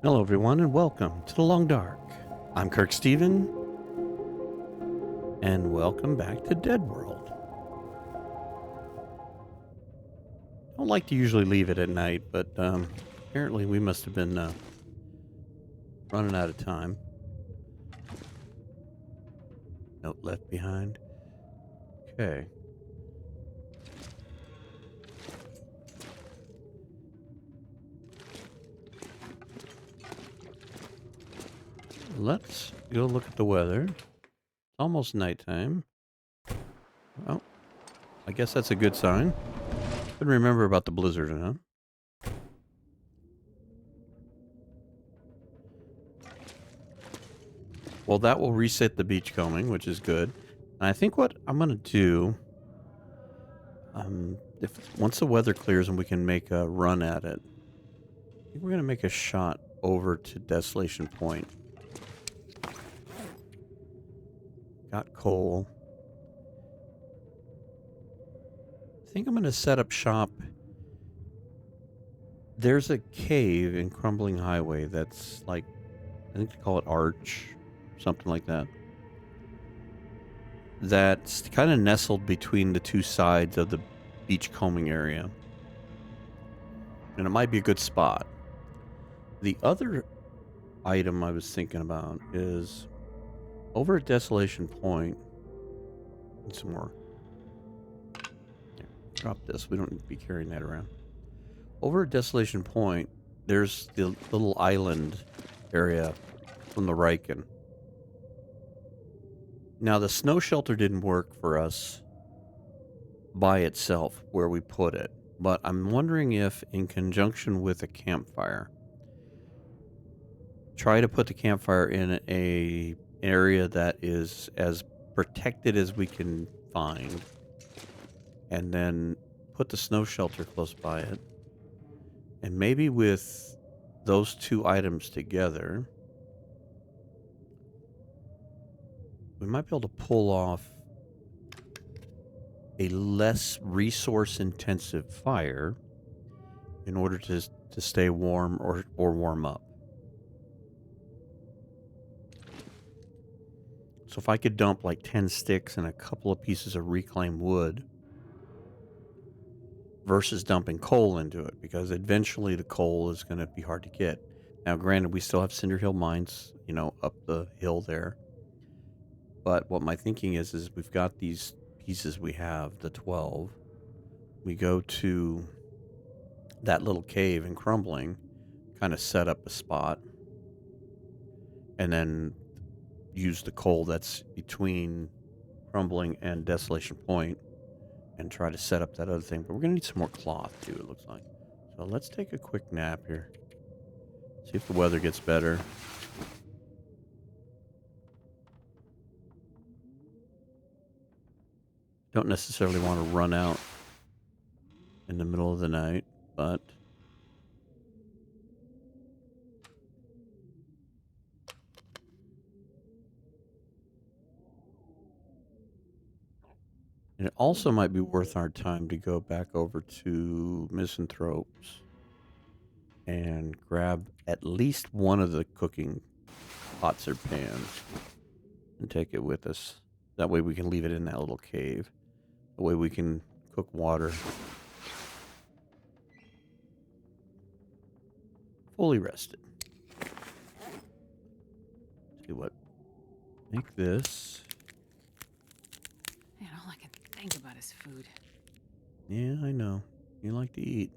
Hello, everyone, and welcome to the Long Dark. I'm KirkSteven, and welcome back to DeadWorld. Don't like to usually leave it at night, but apparently we must have been running out of time. Note left behind. Okay. Let's go look at the weather. It's almost nighttime. Well, I guess that's a good sign. Couldn't remember about the blizzard, huh? Well, that will reset the beachcombing, which is good. And I think what I'm going to do, if once the weather clears and we can make a run at it, I think we're going to make a shot over to Desolation Point. Got coal. I think I'm going to set up shop. There's a cave in Crumbling Highway that's like, I think they call it Arch, something like that. That's kind of nestled between the two sides of the beachcombing area. And it might be a good spot. The other item I was thinking about is over at Desolation Point. Need some more. Here, drop this. We don't need to be carrying that around. Over at Desolation Point, there's the little island area from the Riken. Now, the snow shelter didn't work for us by itself where we put it, but I'm wondering if in conjunction with a campfire, try to put the campfire in a area that is as protected as we can find, and then put the snow shelter close by it. And maybe with those two items together, we might be able to pull off a less resource-intensive fire in order to stay warm or warm up. So if I could dump like 10 sticks and a couple of pieces of reclaimed wood versus dumping coal into it, because eventually the coal is going to be hard to get. Now, granted, we still have Cinder Hill mines, up the hill there. But what my thinking is we've got these pieces we have, the 12. We go to that little cave in Crumbling, kind of set up a spot, and then use the coal that's between Crumbling and Desolation Point and try to set up that other thing. But we're going to need some more cloth, too, it looks like. So let's take a quick nap here. See if the weather gets better. Don't necessarily want to run out in the middle of the night, but and it also might be worth our time to go back over to Misanthropes and grab at least one of the cooking pots or pans and take it with us. That way we can leave it in that little cave. That way we can cook water. Fully rested. See what? Make this. Man, all I can think about is food. Yeah, I know. You like to eat.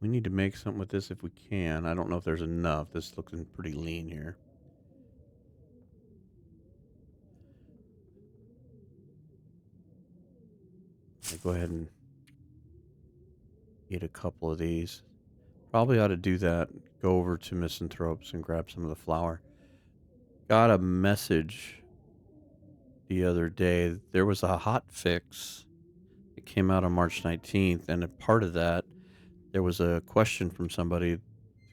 We need to make something with this if we can. I don't know if there's enough. This looks pretty lean here. I'll go ahead and eat a couple of these. Probably ought to do that. Go over to Misanthropes and grab some of the flour. Got a message the other day. There was a hot fix. It came out on March 19th, and a part of that, There was a question from somebody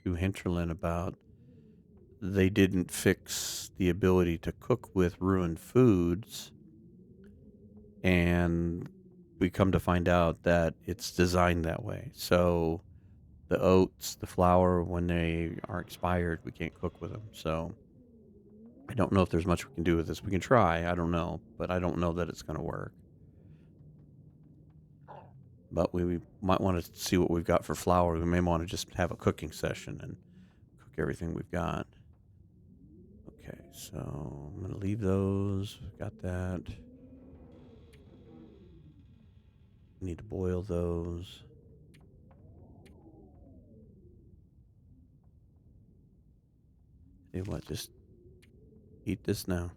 to Hinterland about they didn't fix the ability to cook with ruined foods, and we come to find out that it's designed that way. So the oats, the flour, when they are expired, we can't cook with them. So I don't know if there's much we can do with this. We can try, I don't know, but I don't know that it's going to work. But we might want to see what we've got for flour. We may want to just have a cooking session and cook everything we've got. Okay, so I'm going to leave those. Got that. Need to boil those. Hey, what? Just eat this now.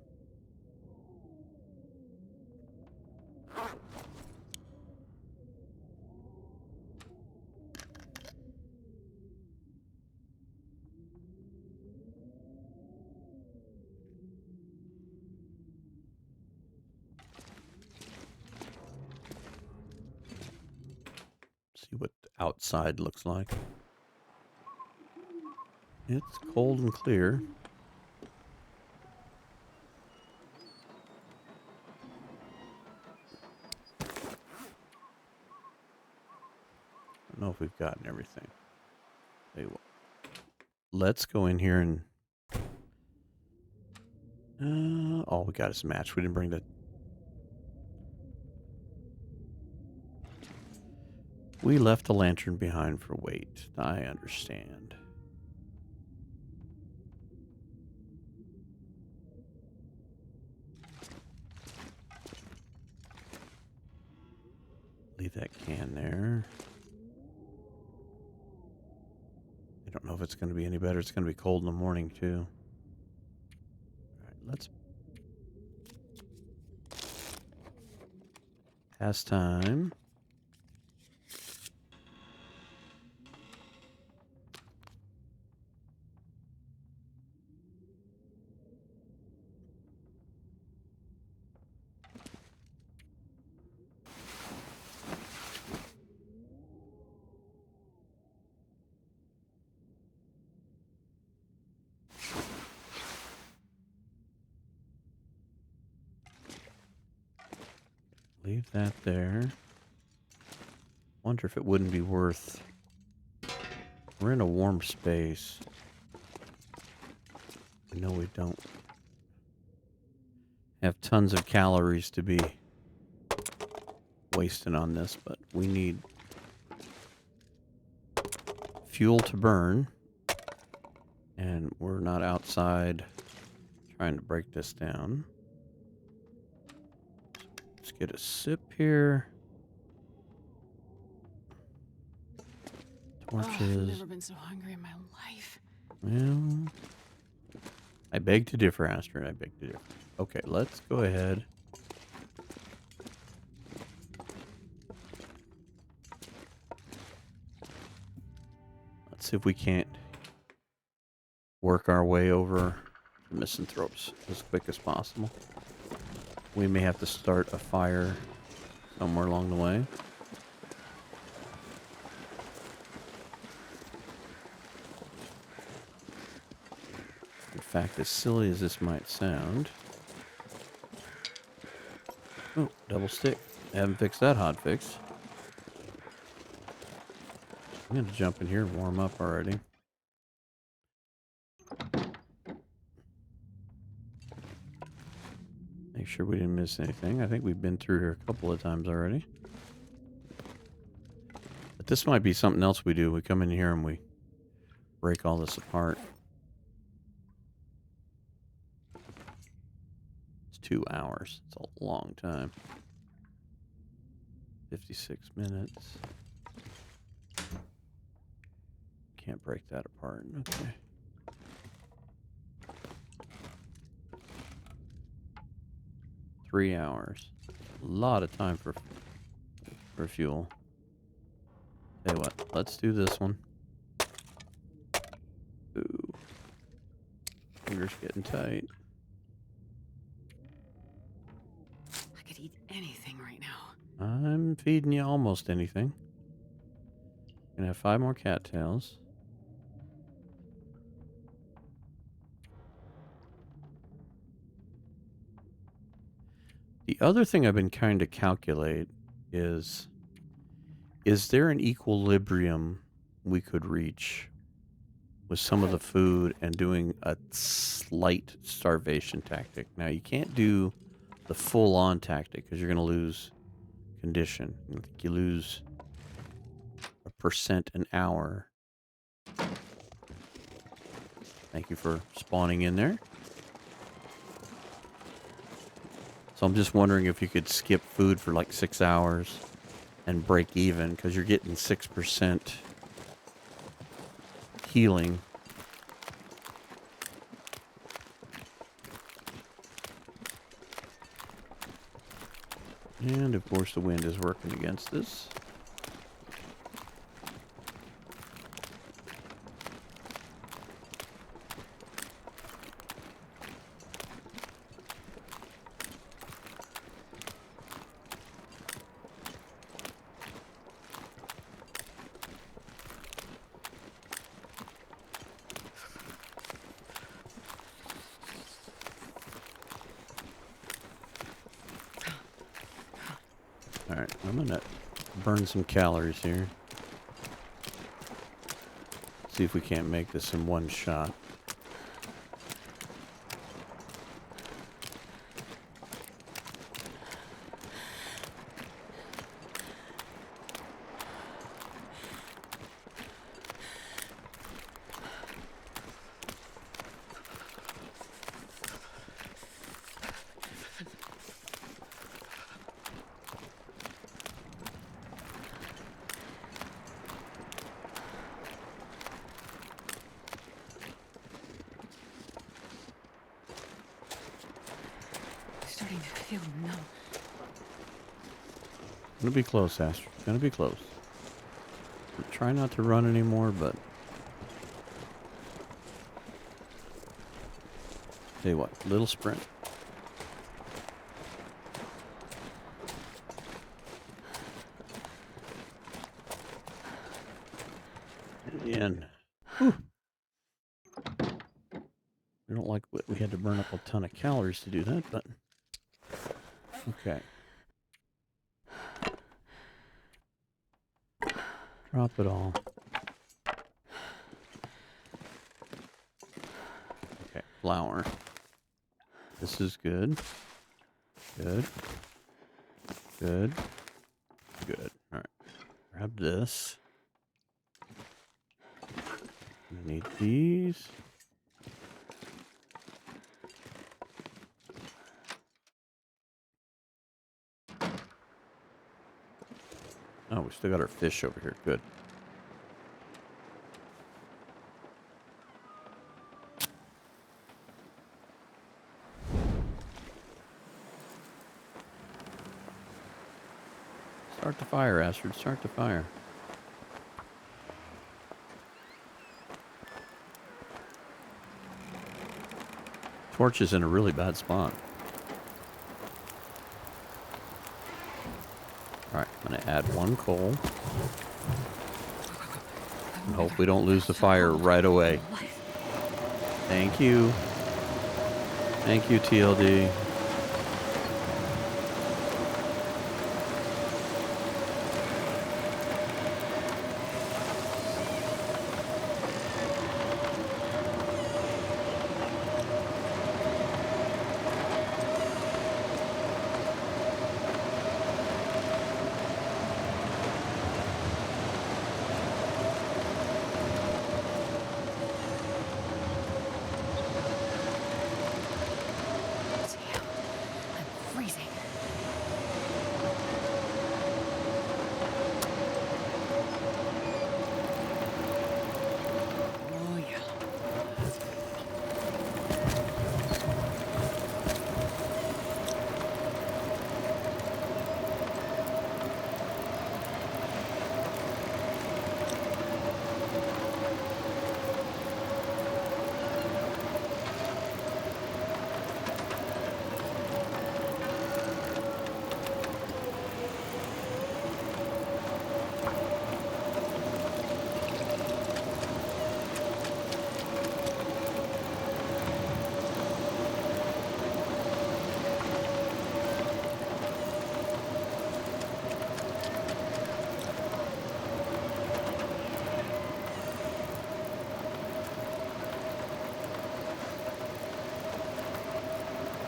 See what the outside looks like. It's cold and clear. I don't know if we've gotten everything. Tell you what. Let's go in here and... all we got is a match. We didn't bring the... We left the lantern behind for weight. I understand. Leave that can there. I don't know if it's going to be any better. It's going to be cold in the morning, too. All right, let's pass time. Leave that there. Wonder if it wouldn't be worth... We're in a warm space. I know we don't have tons of calories to be wasting on this, but we need fuel to burn. And we're not outside trying to break this down. Let's get a sip here. Torches. I've never been so hungry in my life. Well, I beg to differ, Astrid. I beg to differ. Okay, let's go ahead. Let's see if we can't work our way over the misanthropes as quick as possible. We may have to start a fire somewhere along the way. In fact, as silly as this might sound... Oh, double stick. I haven't fixed that hotfix. I'm going to jump in here and warm up already. Make sure we didn't miss anything. I think we've been through here a couple of times already. But this might be something else we do. We come in here and we break all this apart. It's 2 hours. It's a long time. 56 minutes. Can't break that apart. Okay. $3 A lot of time for fuel. Tell you what, let's do this one. Ooh. Fingers getting tight. I could eat anything right now. I'm feeding you almost anything. Gonna have 5 more cattails. The other thing I've been trying to calculate is there an equilibrium we could reach with some of the food and doing a slight starvation tactic? Now, you can't do the full-on tactic because you're going to lose condition. You lose a % an hour. Thank you for spawning in there. So I'm just wondering if you could skip food for like 6 hours and break even, because you're getting 6% healing. And of course the wind is working against this. Alright, I'm gonna burn some calories here. See if we can't make this in one shot. Starting to feel numb. Gonna be close, Astrid. Gonna be close. Try not to run anymore, but tell you what, little sprint. And whew. We don't like we had to burn up a ton of calories to do that, but okay. Drop it all. Okay, flour. This is good. Good. Good. Good. Alright. Grab this. I need these. Oh, we still got our fish over here. Good. Start the fire, Astrid. Start the fire. Torch is in a really bad spot. Alright, I'm going to add 1 coal. And hope we don't lose the fire right away. Thank you. Thank you, TLD.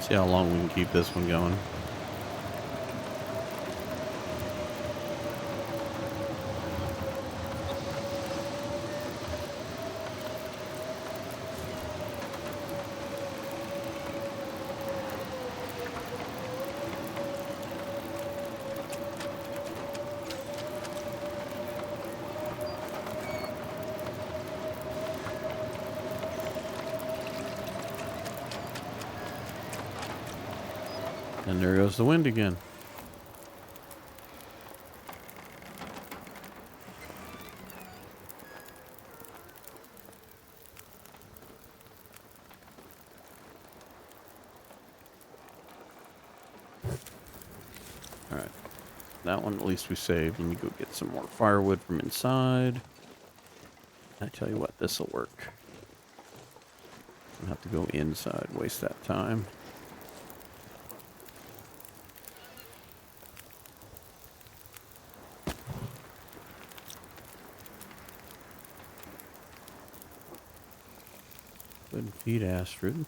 See how long we can keep this one going. And there goes the wind again. All right. That one at least we saved. Let me go get some more firewood from inside. I tell you what, this'll work. I'll have to go inside, waste that time. Couldn't feed Astrid.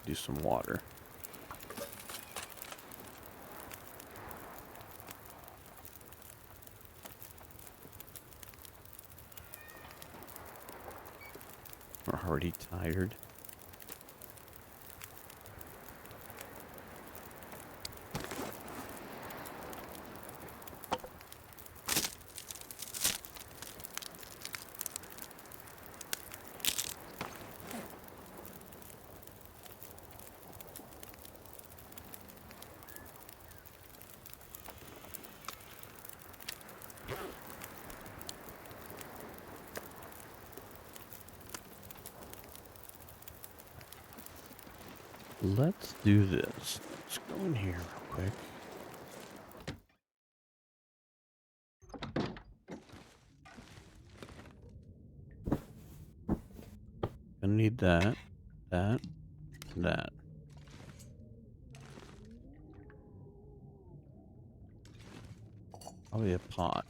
Do some water. We're already tired. Let's do this. Let's go in here real quick. Gonna need that, that, that. Probably a pot.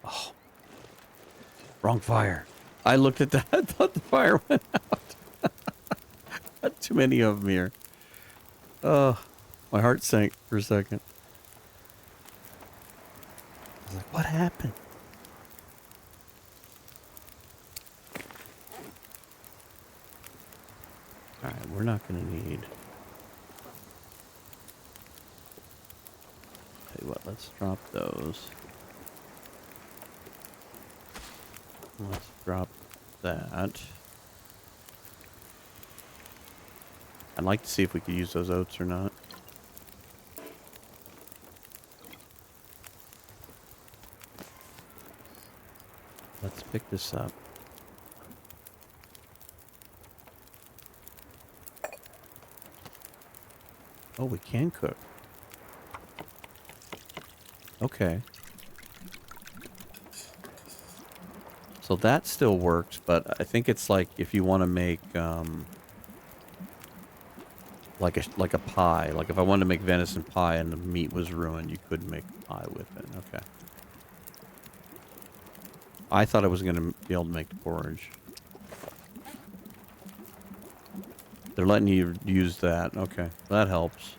Oh, wrong fire. I looked at that. I thought the fire went out. Got too many of them here. Oh, my heart sank for a second. I was like, what happened? All right, we're not going to need... Tell you what, let's drop those. Let's drop that. I'd like to see if we could use those oats or not. Let's pick this up. Oh, we can cook. Okay. So that still works, but I think it's like if you want to make like a pie. Like if I wanted to make venison pie and the meat was ruined, you couldn't make pie with it. Okay. I thought I was going to be able to make the porridge. They're letting you use that. Okay. That helps.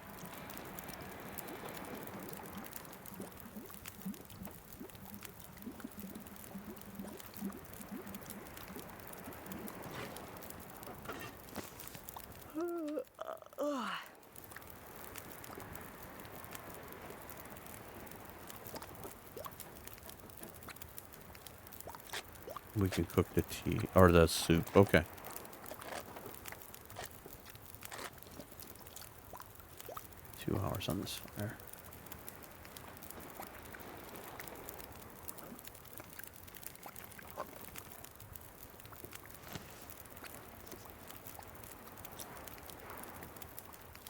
We can cook the tea or the soup. Okay. Two hours on this fire.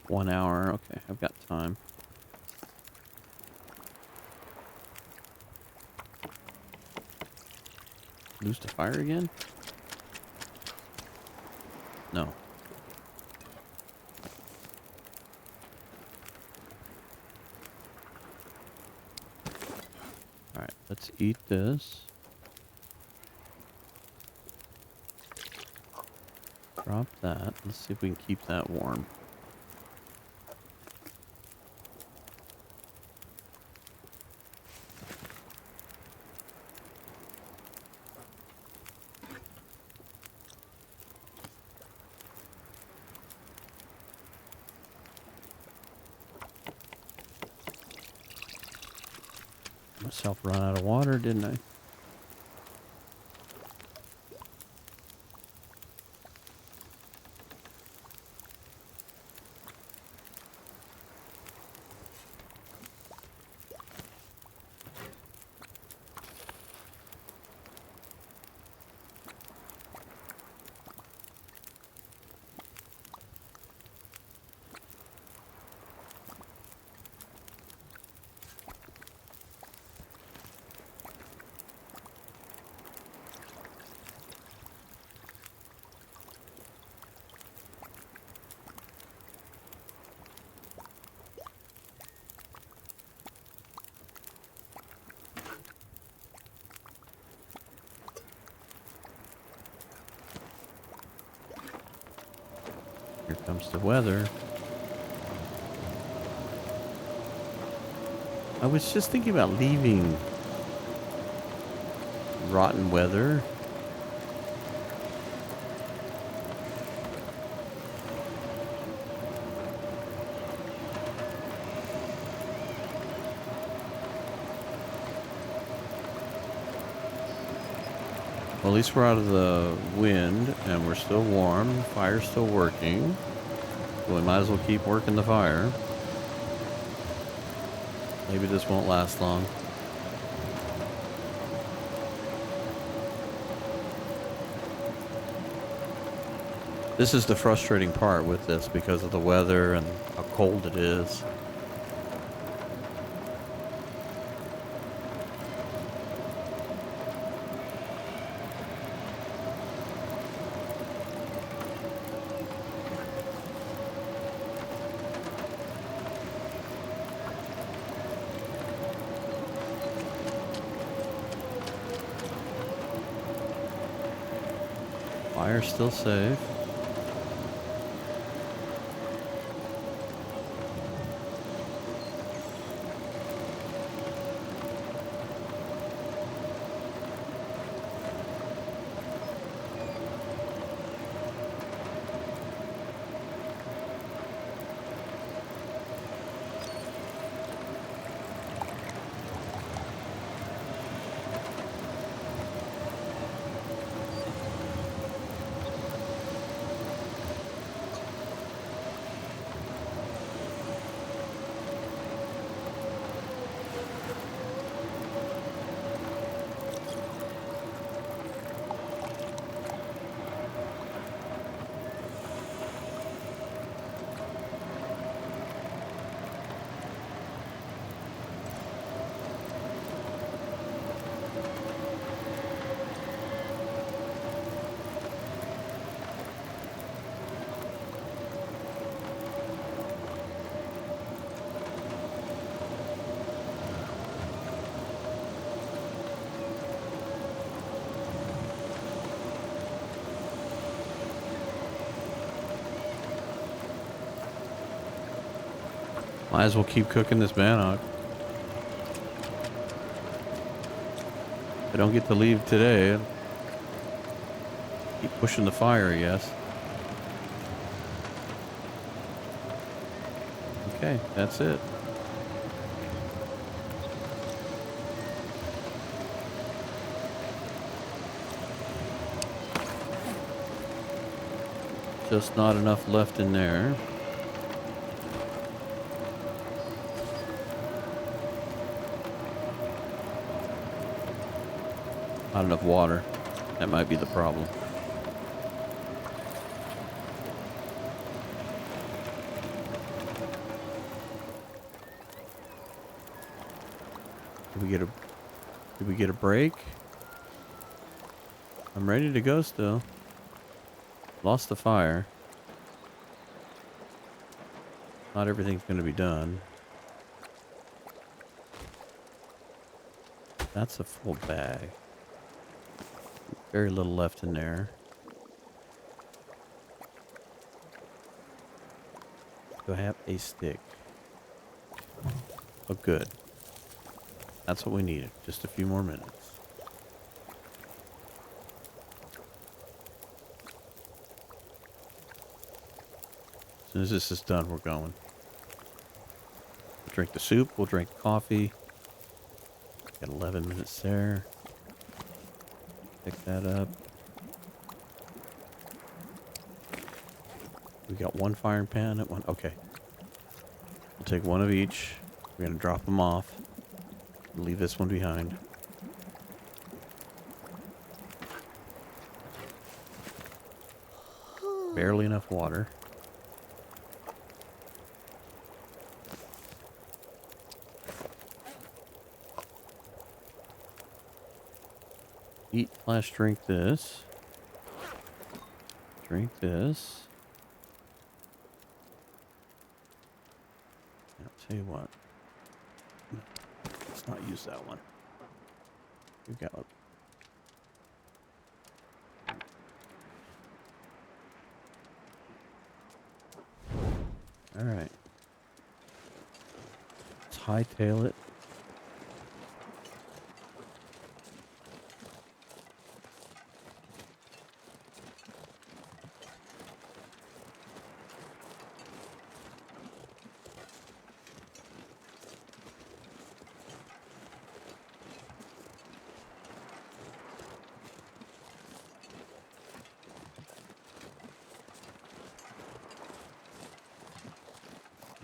1 hour. Okay, I've got time. Lose the fire again? No. Alright, let's eat this. Drop that. Let's see if we can keep that warm. Myself run out of water, didn't I? Here comes the weather. I was just thinking about leaving rotten weather. Well, at least we're out of the wind and we're still warm. Fire's still working. So we might as well keep working the fire. Maybe this won't last long. This is the frustrating part with this because of the weather and how cold it is. Fire's still safe. Might as well keep cooking this bannock. I don't get to leave today. Keep pushing the fire, I guess. Okay, that's it. Just not enough left in there. Not enough water. That might be the problem. Did we get a break? I'm ready to go still. Lost the fire. Not everything's going to be done. That's a full bag. Very little left in there. Do I have a stick? Oh, good. That's what we needed. Just a few more minutes. As soon as this is done, we're going. We'll drink the soup. We'll drink the coffee. Got 11 minutes there. Pick that up. We got one firing pan at one. Okay. We'll take one of each. We're going to drop them off. Leave this one behind. Barely enough water. Eat/drink this. Drink this. I'll tell you what. Let's not use that one. We got. All right. Let's hightail it.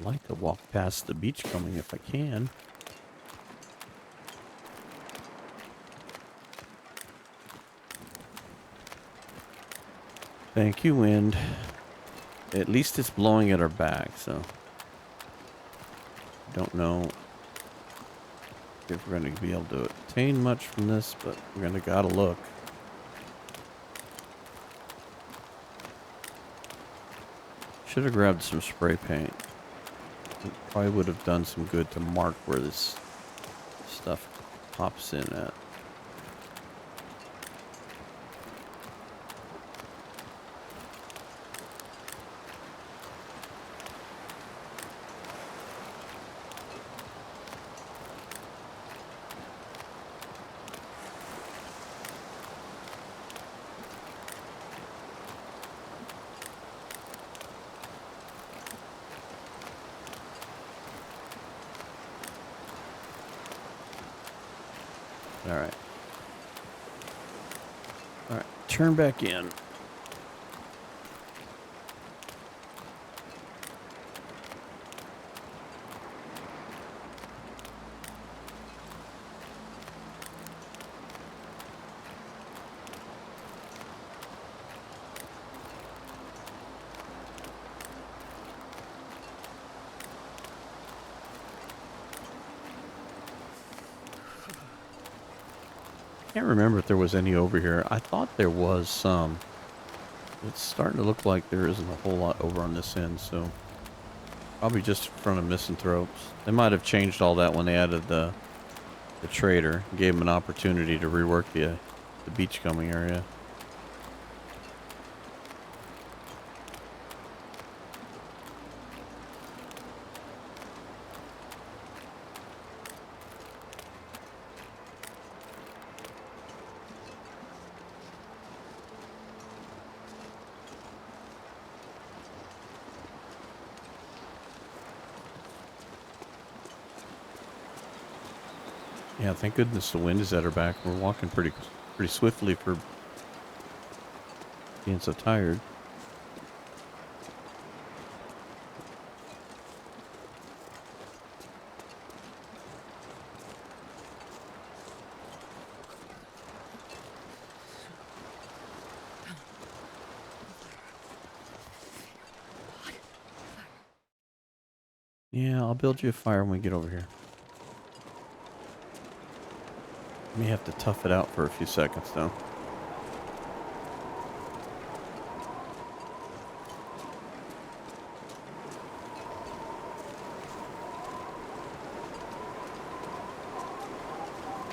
I'd like to walk past the beach coming if I can. Thank you, wind. At least it's blowing at our back, so don't know if we're going to be able to obtain much from this, but we're going to gotta look. Should have grabbed some spray paint. It probably would have done some good to mark where this stuff pops in at. Alright. Alright, turn back in. Can't remember if there was any over here. I thought there was some. It's starting to look like there isn't a whole lot over on this end, so probably just in front of Misanthropes. They might have changed all that when they added the trader, gave them an opportunity to rework the beachcombing area. Yeah, thank goodness the wind is at our back. We're walking pretty swiftly for being so tired. Yeah, I'll build you a fire when we get over here. May have to tough it out for a few seconds, though.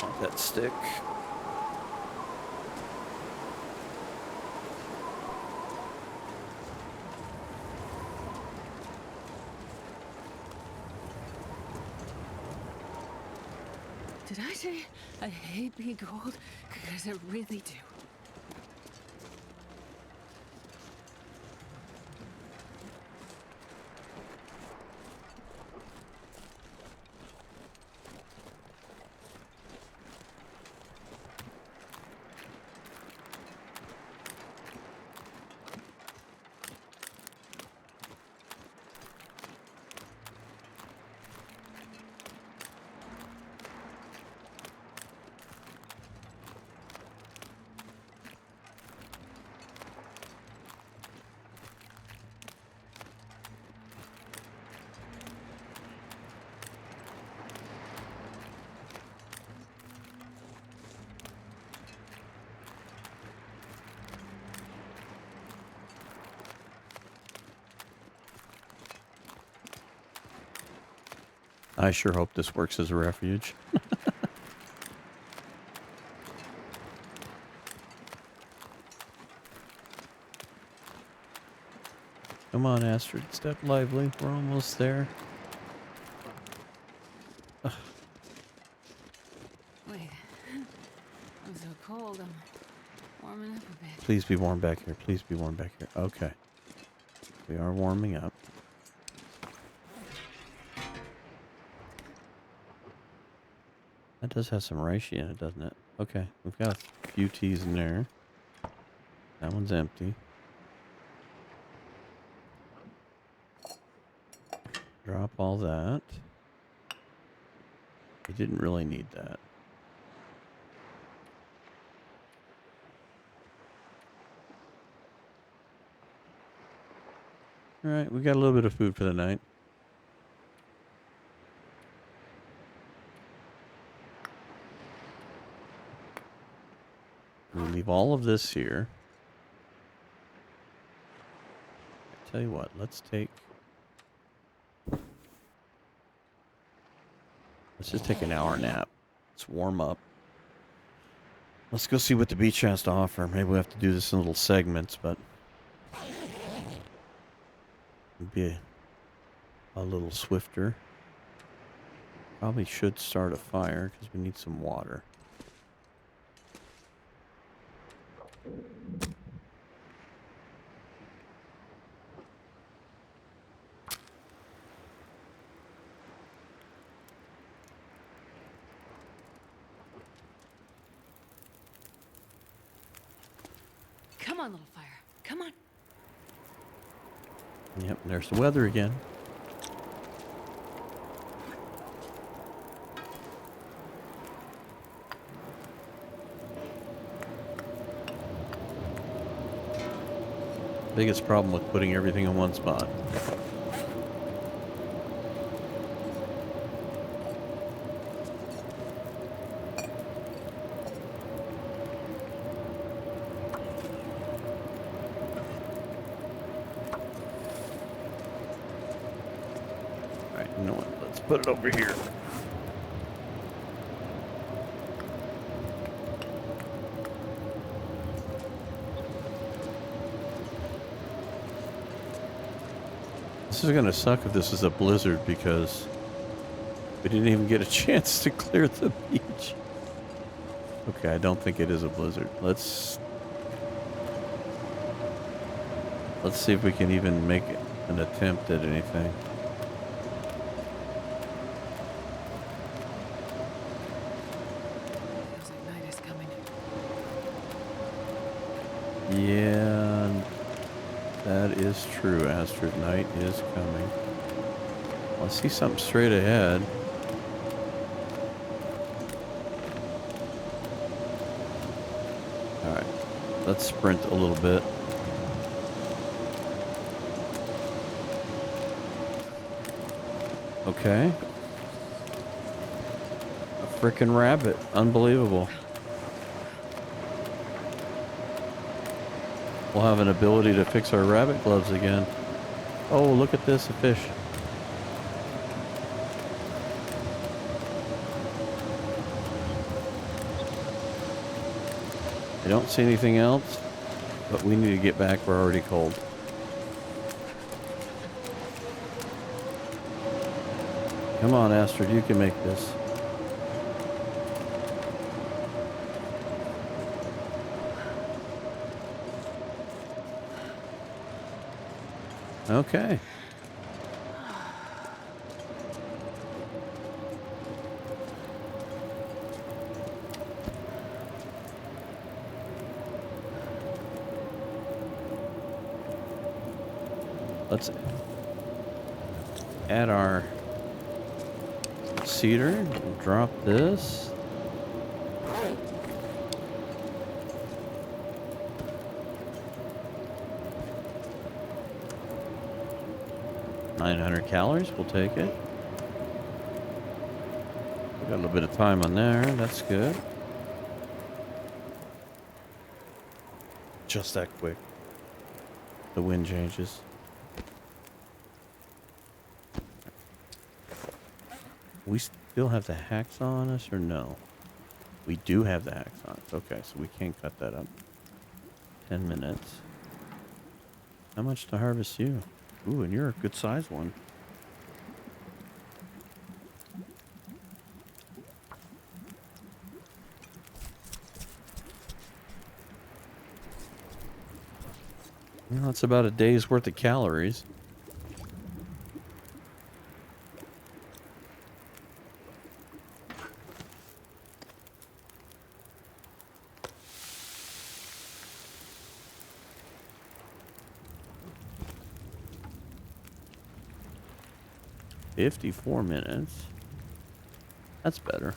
Want that stick. Did I say I hate being cold? Because I really do. I sure hope this works as a refuge. Come on, Astrid, step lively. We're almost there. Ugh. Wait. I'm so cold. I'm warming up a bit. Please be warm back here. Please be warm back here. Okay. We are warming up. That does have some reishi in it, doesn't it? Okay, we've got a few teas in there. That one's empty. Drop all that. We didn't really need that. Alright, we got a little bit of food for the night. We leave all of this here. I tell you what, let's just take an hour nap. Let's warm up. Let's go see what the beach has to offer. Maybe we have to do this in little segments, but it'd be a little swifter. Probably should start a fire because we need some water. Come on, little fire. Come on. Yep, there's the weather again. Biggest problem with putting everything in one spot. Alright, you know what? Let's put it over here. This is gonna suck if this is a blizzard because we didn't even get a chance to clear the beach. Okay, I don't think it is a blizzard. Let's see if we can even make an attempt at anything. Feels like night is coming. Yeah, that is true, Astrid. Night is coming. I see something straight ahead. Alright, let's sprint a little bit. Okay. frickin' rabbit. Unbelievable. We'll have an ability to fix our rabbit gloves again. Oh, look at this, a fish. I don't see anything else, but we need to get back. We're already cold. Come on, Astrid, you can make this. Okay. Let's add our cedar. Drop this. $900, we'll take it. We got a little bit of time on there, that's good. Just that quick. The wind changes. We still have the hacks on us or no? We do have the hacks on us. Okay, so we can't cut that up. 10 minutes. How much to harvest you? Ooh, and you're a good sized one. Well, that's about a day's worth of calories. $54 minutes. That's better.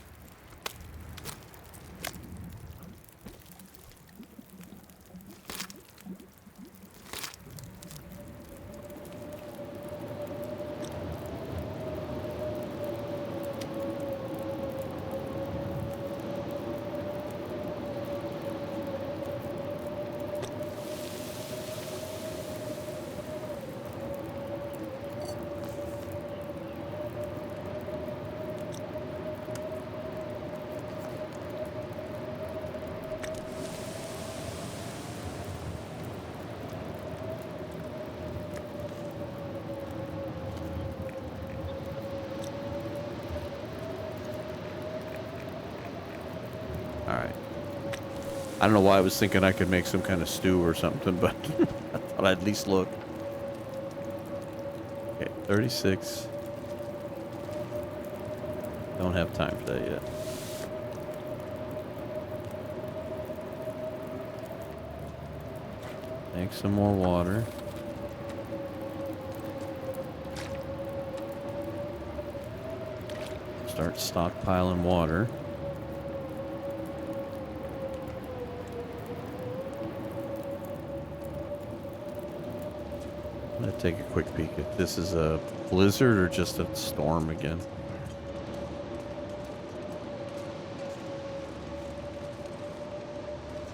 I don't know why I was thinking I could make some kind of stew or something, but I thought I'd at least look. Okay, 36. Don't have time for that yet. Make some more water. Start stockpiling water. I'm gonna take a quick peek if this is a blizzard or just a storm again.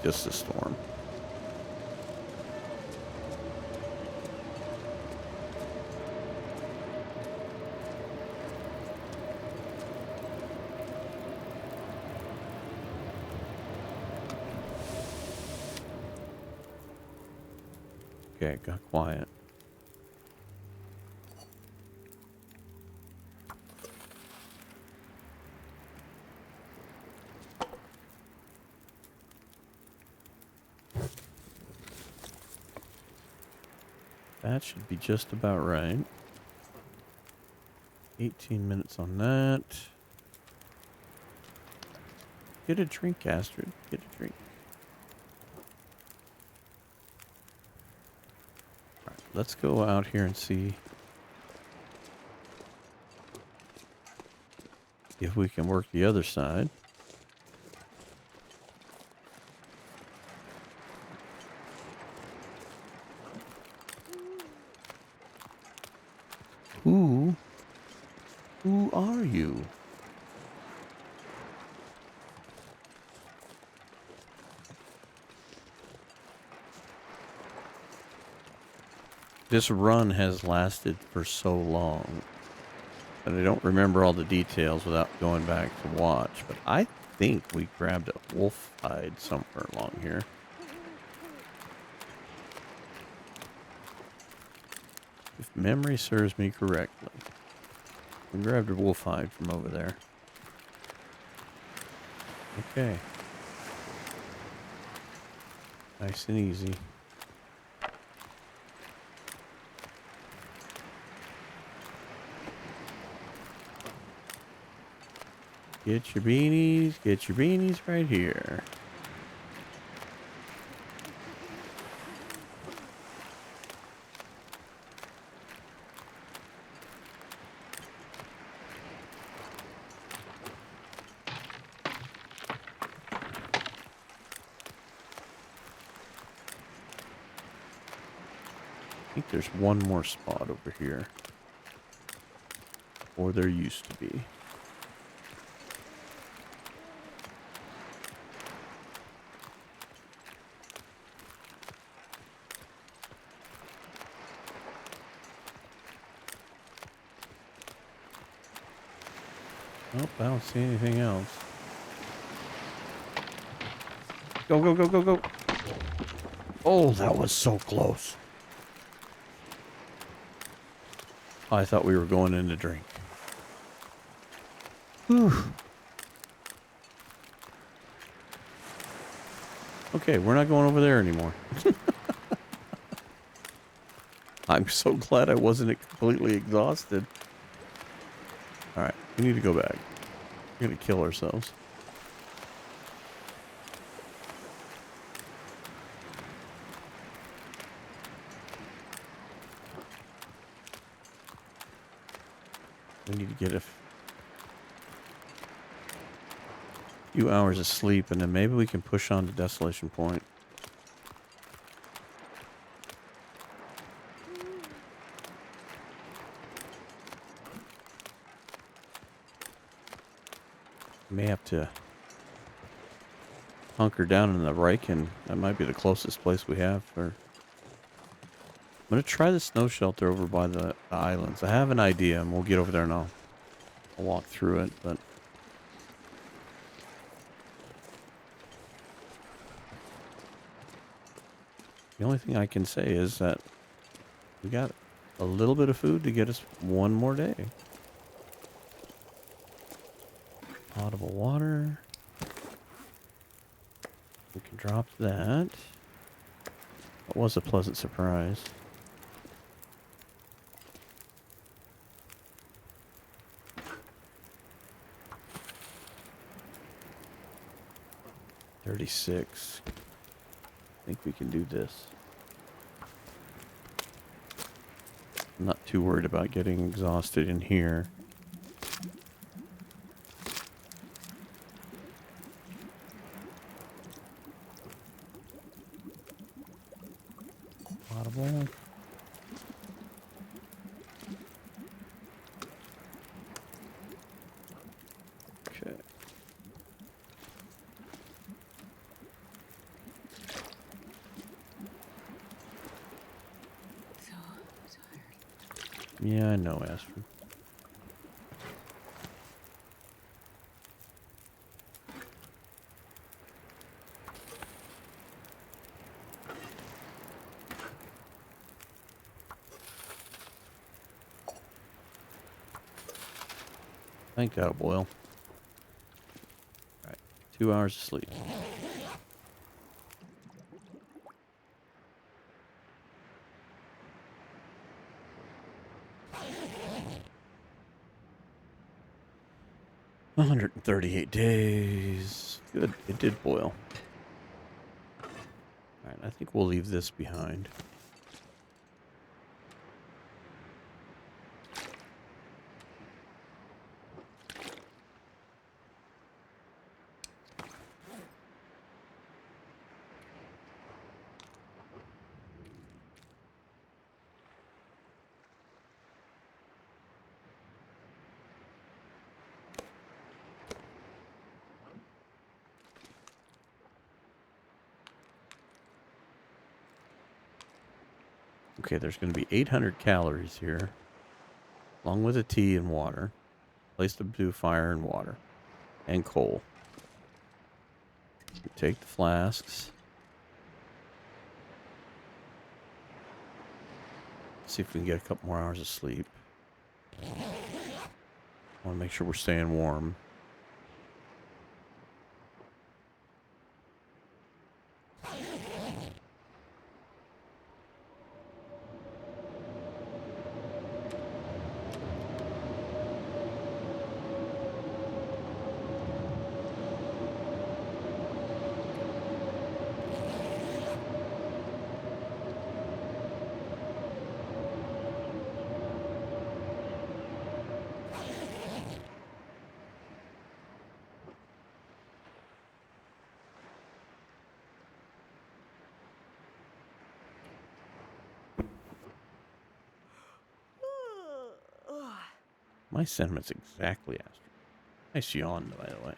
Just a storm. Okay, it got quiet. That should be just about right. 18 minutes on that. Get a drink, Astrid. Get a drink. All right, let's go out here and see if we can work the other side. Who are you? This run has lasted for so long that I don't remember all the details without going back to watch. But I think we grabbed a wolf hide somewhere along here. If memory serves me correctly. We grabbed a wolf hide from over there. Okay. Nice and easy. Get your beanies right here. I think there's one more spot over here. Or there used to be. Nope, I don't see anything else. Go, go, go, go, go. Oh, that was so close. I thought we were going in to drink. Whew. Okay, we're not going over there anymore. I'm so glad I wasn't completely exhausted. Alright, we need to go back. We're gonna kill ourselves. We need to get a few hours of sleep, and then maybe we can push on to Desolation Point. May have to hunker down in the Riken. That might be the closest place we have. I'm going to try the snow shelter over by the islands. I have an idea, and we'll get over there and I'll walk through it, but the only thing I can say is that we got a little bit of food to get us one more day. Potable water. We can drop that. That was a pleasant surprise. $36. I think we can do this. I'm not too worried about getting exhausted in here. Potable. Okay. So tired. Yeah, I know, Astrid. Thank God, boil. Alright, 2 hours of sleep. $138. Good, it did boil. Alright, I think we'll leave this behind. Okay, there's going to be 800 calories here, along with a tea and water. Place to do fire and water and coal. Take the flasks. See if we can get a couple more hours of sleep. I want to make sure we're staying warm. My sentiment's exactly Astro. Nice yawn, by the way.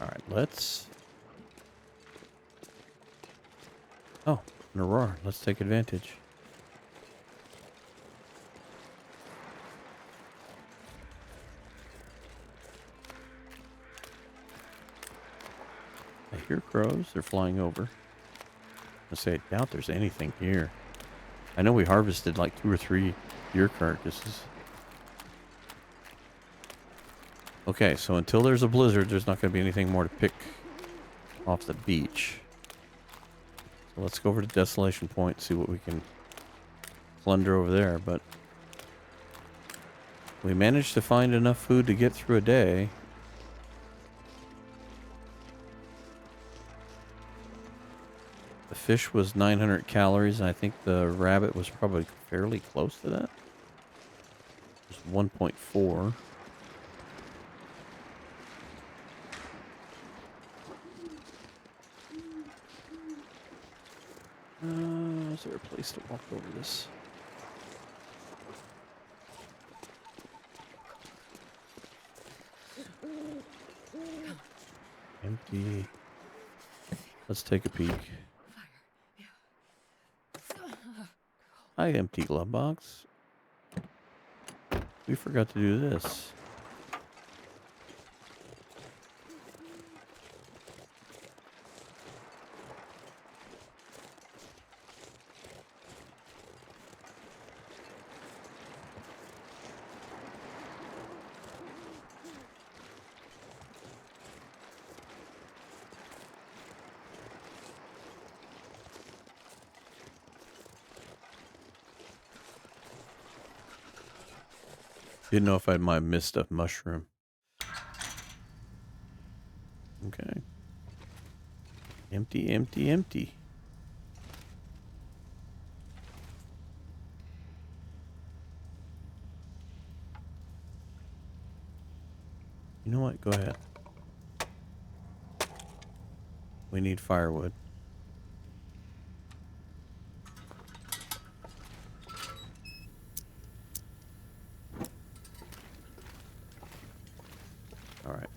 Alright, let's... Oh, an Aurora. Let's take advantage. I hear crows. They're flying over. I say, I doubt there's anything here. I know we harvested like 2 or 3 deer carcasses. Okay, so until there's a blizzard, there's not going to be anything more to pick off the beach. So let's go over to Desolation Point, see what we can plunder over there. But we managed to find enough food to get through a day. The fish was 900 calories, and I think the rabbit was probably fairly close to that. It was 1.4. Is there a place to walk over this? Empty. Let's take a peek. Hi, empty glove box. We forgot to do this. Didn't know if I might have missed a mushroom. Okay. Empty, empty, empty. You know what? Go ahead. We need firewood. Alright.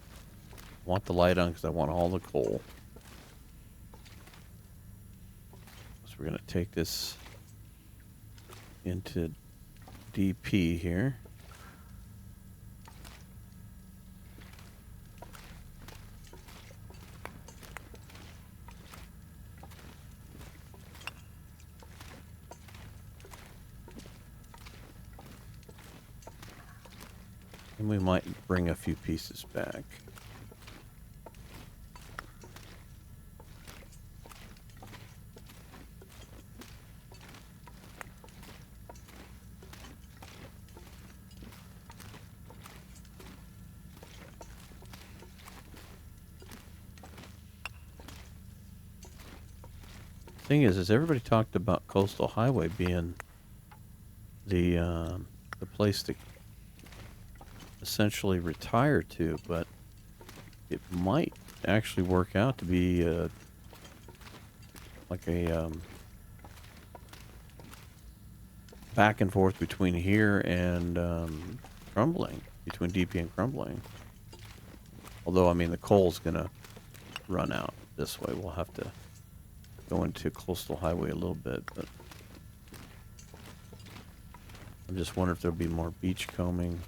Want the light on because I want all the coal. So we're going to take this into DP here. And we might bring a few pieces back. Thing is everybody talked about Coastal Highway being the place to essentially retire to, but it might actually work out to be like a back and forth between here and Crumbling, between DP and Crumbling. Although, I mean, the coal's gonna run out this way. We'll have to go into Coastal Highway a little bit, but I'm just wondering if there'll be more beach combing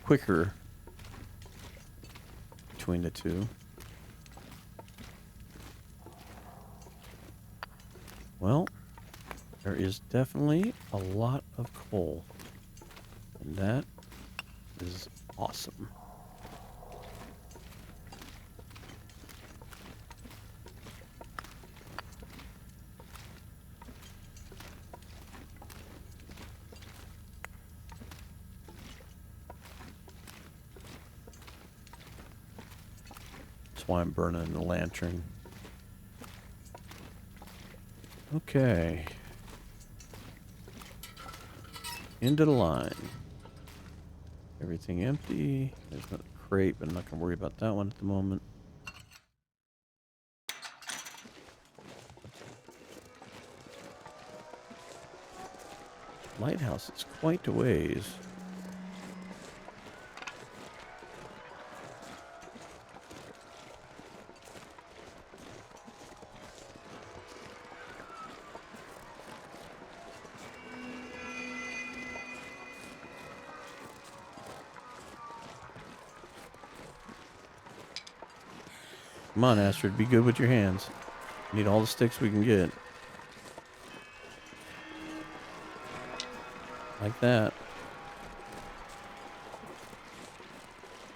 quicker between the two. Well, there is definitely a lot of coal, and that is awesome. That's why I'm burning the lantern. Okay. Into the line. Everything empty. There's a crate, but I'm not going to worry about that one at the moment. Lighthouse is quite a ways. Come on, Astrid, be good with your hands. Need all the sticks we can get. Like that.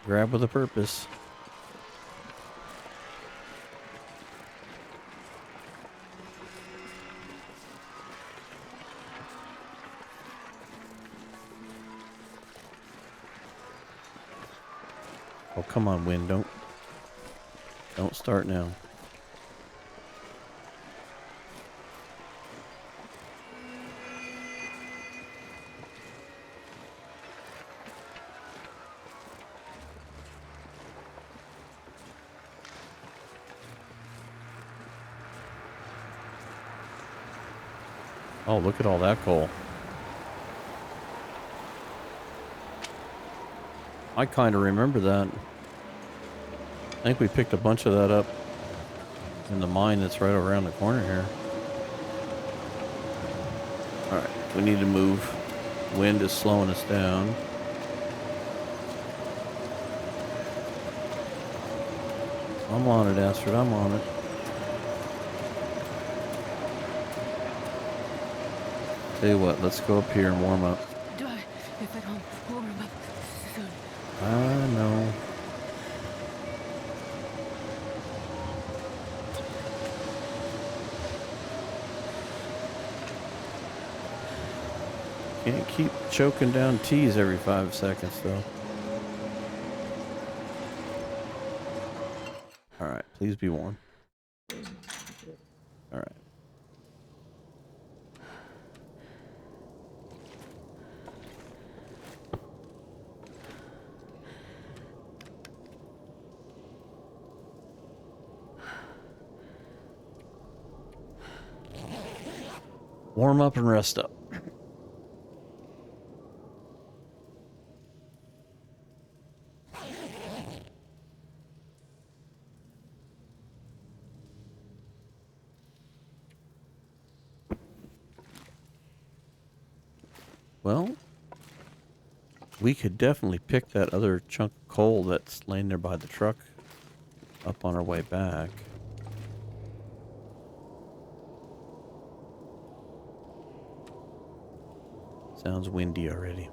Grab with a purpose. Oh, come on, wind. Don't start now. Oh, look at all that coal. I kind of remember that. I think we picked a bunch of that up in the mine that's right around the corner here. Alright, we need to move. Wind is slowing us down. I'm on it, Astrid. I'm on it. Tell you what, let's go up here and warm up. If I don't warm up soon. I know. Can't keep choking down teas every 5 seconds, though. Alright, please be warm. Alright. Warm up and rest up. Well, we could definitely pick that other chunk of coal that's laying there by the truck up on our way back. Sounds windy already.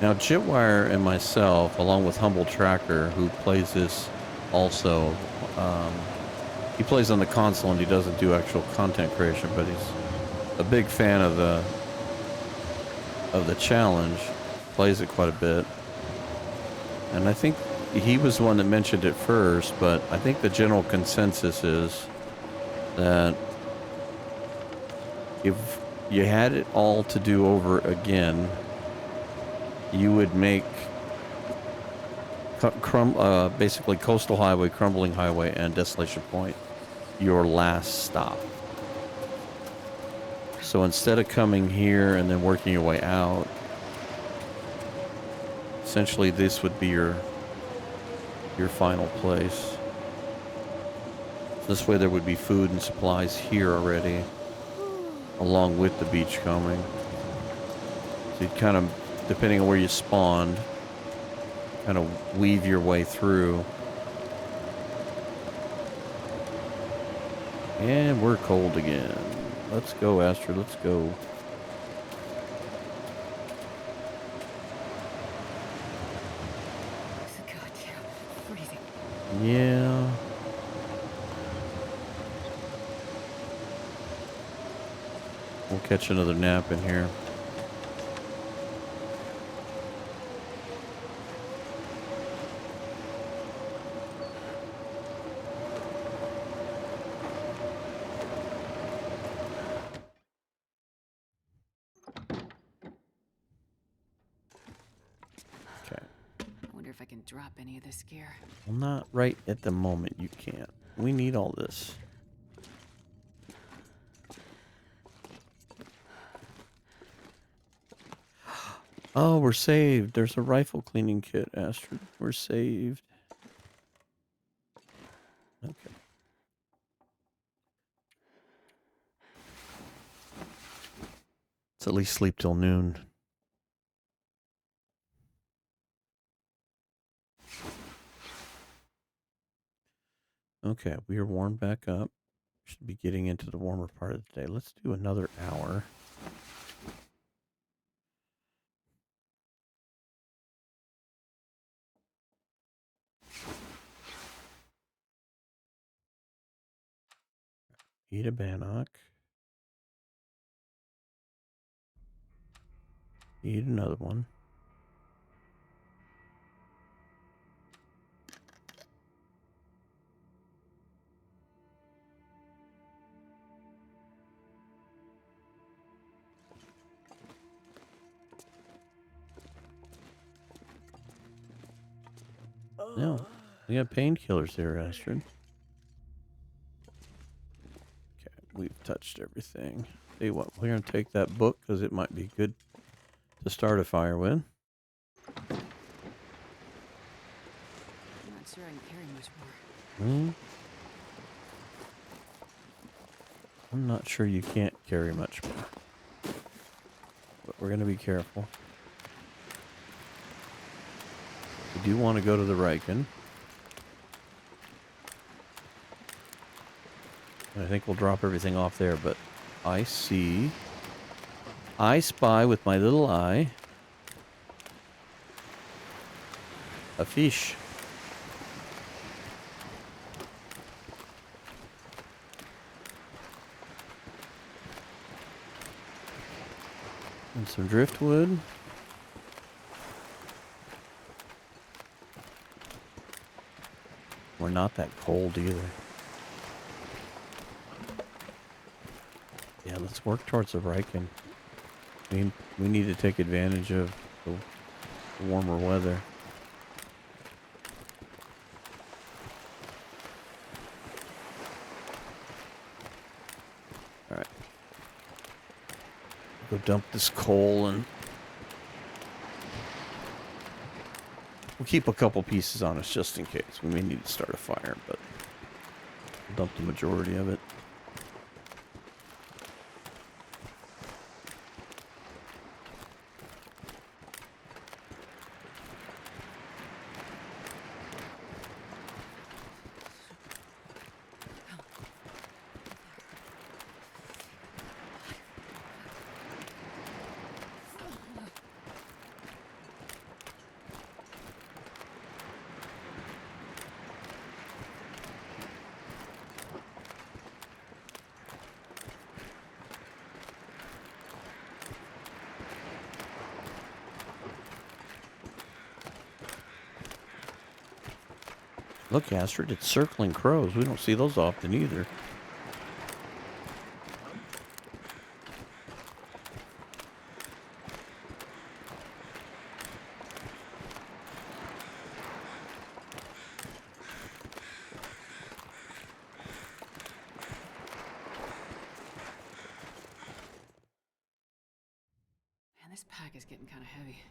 Now, Jitwire and myself, along with Humble Tracker, who plays this also, he plays on the console and he doesn't do actual content creation, but he's a big fan of the challenge, plays it quite a bit. And I think he was the one that mentioned it first, but I think the general consensus is that if you had it all to do over again, you would make basically Coastal Highway, Crumbling Highway, and Desolation Point your last stop. So instead of coming here and then working your way out, essentially this would be your final place. This way there would be food and supplies here already, along with the beachcombing. So you'd kind of, depending on where you spawned, kind of weave your way through. And we're cold again. Let's go, Astrid. Let's go. Gotcha. Freezing. Yeah. We'll catch another nap in here. If I can drop any of this gear. Well, not right at the moment. You can't. We need all this. Oh, we're saved. There's a rifle cleaning kit, Astrid. We're saved. Okay. Let's at least sleep till noon. Okay, we are warmed back up. Should be getting into the warmer part of the day. Let's do another hour. Eat a bannock. Eat another one. No, we got painkillers there, Astrid. Okay, we've touched everything. Tell you what, we're going to take that book because it might be good to start a fire with. I'm not sure I can carry much more. I'm not sure you can't carry much more. But we're going to be careful. We do want to go to the Riken. I think we'll drop everything off there, but I spy with my little eye a fish. And some driftwood. We're not that cold either. Yeah, let's work towards the Riken. We need to take advantage of the warmer weather. Alright. Go dump this coal and we'll keep a couple pieces on us just in case. We may need to start a fire, but we'll dump the majority of it. Look, Astrid, it's circling crows. We don't see those often either. This pack is getting kind of heavy.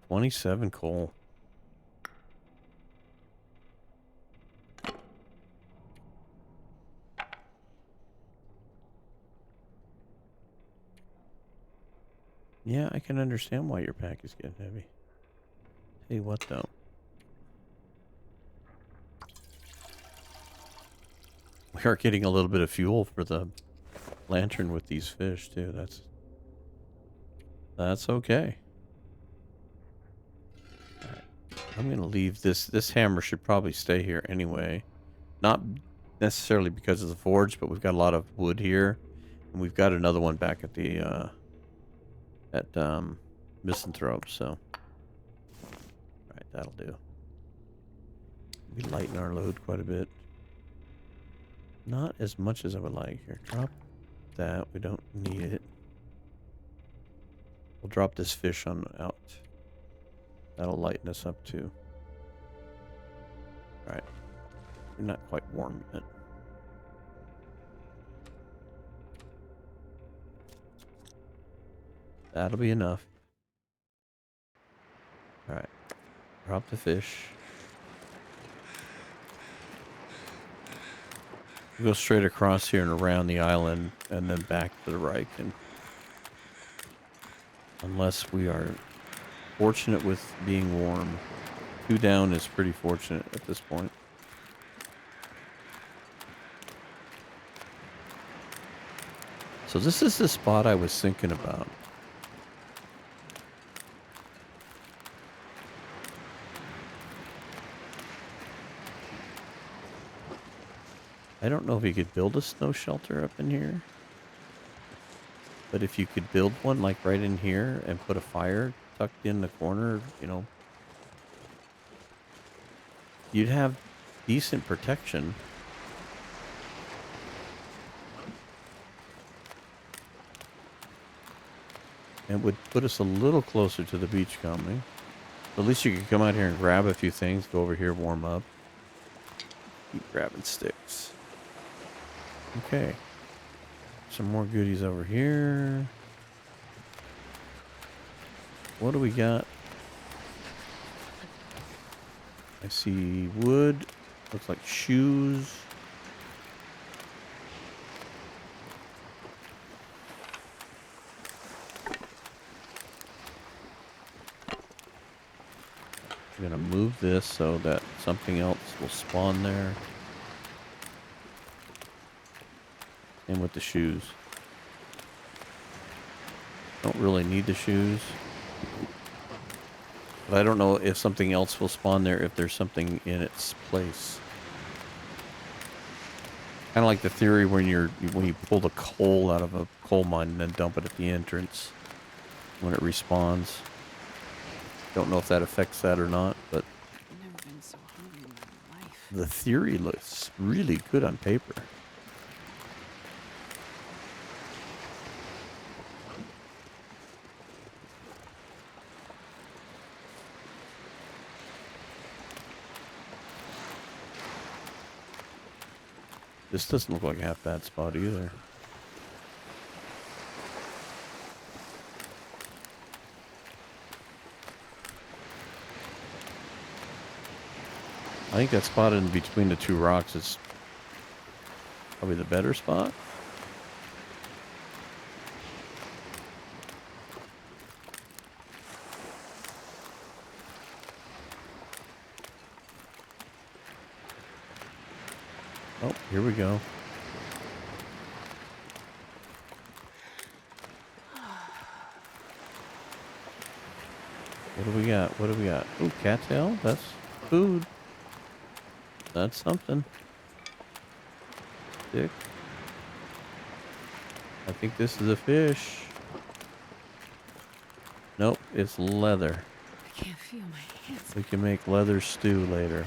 $27 coal. Yeah, I can understand why your pack is getting heavy. Tell you what, though. We are getting a little bit of fuel for the lantern with these fish, too. That's okay. All right. I'm going to leave this. This hammer should probably stay here anyway. Not necessarily because of the forge, but we've got a lot of wood here. And we've got another one back at the, Misanthrope, so. Alright, that'll do. We lighten our load quite a bit. Not as much as I would like. Here, drop that. We don't need it. We'll drop this fish on out. That'll lighten us up too. Alright. We're not quite warm yet. That'll be enough. Alright. Drop the fish. We'll go straight across here and around the island and then back to the right. And unless we are fortunate with being warm. 2 down is pretty fortunate at this point. So this is the spot I was thinking about. I don't know if you could build a snow shelter up in here. But if you could build one like right in here and put a fire tucked in the corner, you know, you'd have decent protection. And would put us a little closer to the beach coming. At least you could come out here and grab a few things, go over here, warm up. Keep grabbing sticks. Okay. Some more goodies over here. What do we got? I see wood. Looks like shoes. I'm gonna move this so that something else will spawn there. And with the shoes. Don't really need the shoes. But I don't know if something else will spawn there if there's something in its place. Kind of like the theory when you pull the coal out of a coal mine and then dump it at the entrance when it respawns. Don't know if that affects that or not, but I've never been so hungry in my life. the theory looks really good on paper. This doesn't look like a half bad spot either. I think that spot in between the 2 rocks is probably the better spot. Oh, here we go. What do we got? What do we got? Ooh, cattail? That's food. That's something. Stick. I think this is a fish. Nope, it's leather. I can't feel my hands. We can make leather stew later.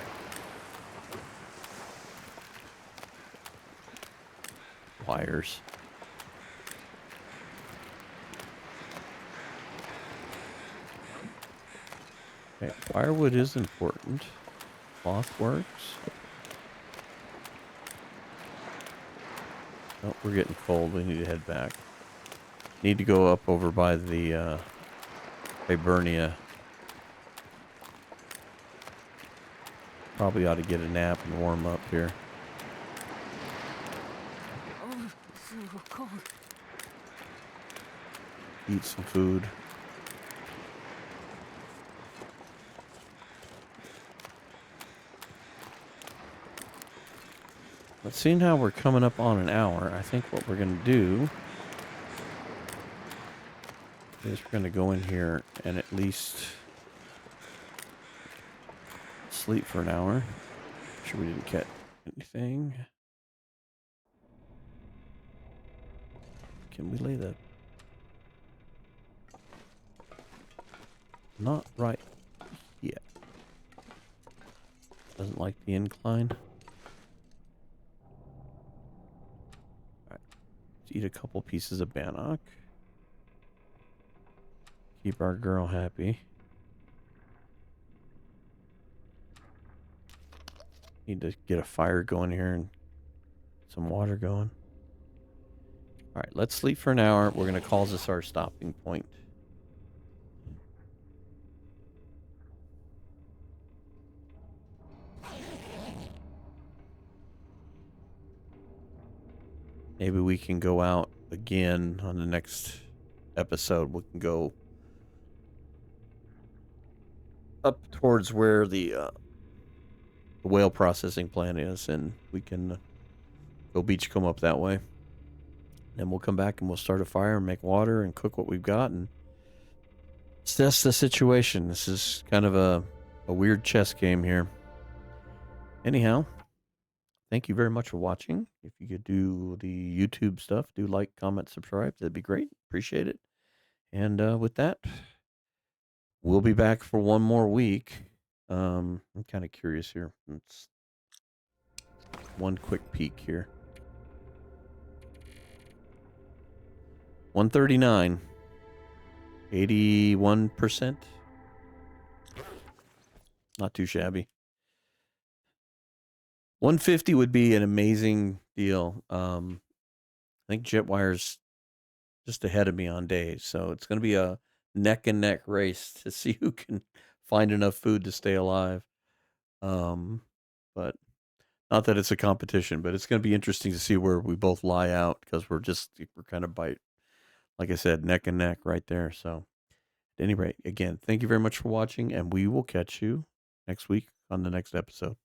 Wires. Okay, firewood is important. Cloth works. Oh, we're getting cold. We need to head back. Need to go up over by the Hibernia. Probably ought to get a nap and warm up here. Oh, so cold. Eat some food. But seeing how we're coming up on an hour, I think what we're going to do is we're going to go in here and at least sleep for an hour. Make sure we didn't catch anything. Can we lay the... Not right yet. Doesn't like the incline. Alright. Let's eat a couple pieces of bannock. Keep our girl happy. Need to get a fire going here and some water going. Alright, let's sleep for an hour. We're going to call this our stopping point. Maybe we can go out again on the next episode. We can go up towards where the whale processing plant is, and we can go beachcomb up that way. Then we'll come back and we'll start a fire and make water and cook what we've got and assess the situation. This is kind of a weird chess game here. Anyhow, thank you very much for watching. If you could do the YouTube stuff, do like, comment, subscribe. That'd be great. Appreciate it. And with that, we'll be back for one more week. I'm kind of curious here. Let's one quick peek here. 139. 81%. Not too shabby. 150 would be an amazing deal. I think Jetwire's just ahead of me on days, so it's going to be a neck and neck race to see who can find enough food to stay alive. But not that it's a competition, but it's going to be interesting to see where we both lie out because we're kind of like I said, neck and neck right there. So at any rate, again, thank you very much for watching, and we will catch you next week on the next episode.